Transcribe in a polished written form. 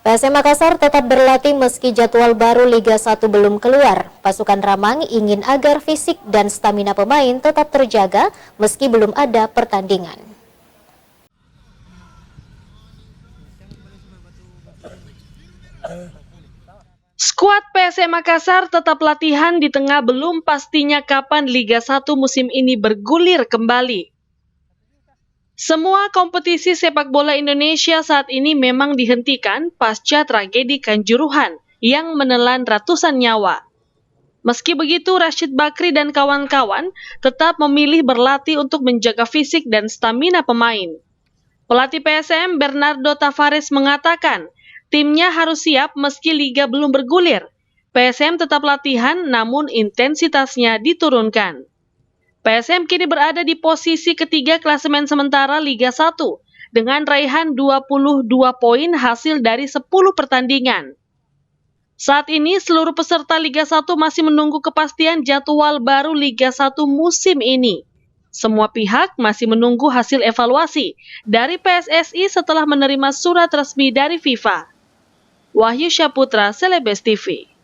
PSM Makassar tetap berlatih meski jadwal baru Liga 1 belum keluar. Pasukan Ramang ingin agar fisik dan stamina pemain tetap terjaga meski belum ada pertandingan. Skuad PSM Makassar tetap latihan di tengah belum pastinya kapan Liga 1 musim ini bergulir kembali. Semua kompetisi sepak bola Indonesia saat ini memang dihentikan pasca tragedi Kanjuruhan yang menelan ratusan nyawa. Meski begitu, Rashid Bakri dan kawan-kawan tetap memilih berlatih untuk menjaga fisik dan stamina pemain. Pelatih PSM Bernardo Tavares mengatakan, timnya harus siap meski liga belum bergulir. PSM tetap latihan namun intensitasnya diturunkan. PSM kini berada di posisi ketiga klasemen sementara Liga 1 dengan raihan 22 poin hasil dari 10 pertandingan. Saat ini seluruh peserta Liga 1 masih menunggu kepastian jadwal baru Liga 1 musim ini. Semua pihak masih menunggu hasil evaluasi dari PSSI setelah menerima surat resmi dari FIFA. Wahyu Syaputra, Celebes TV.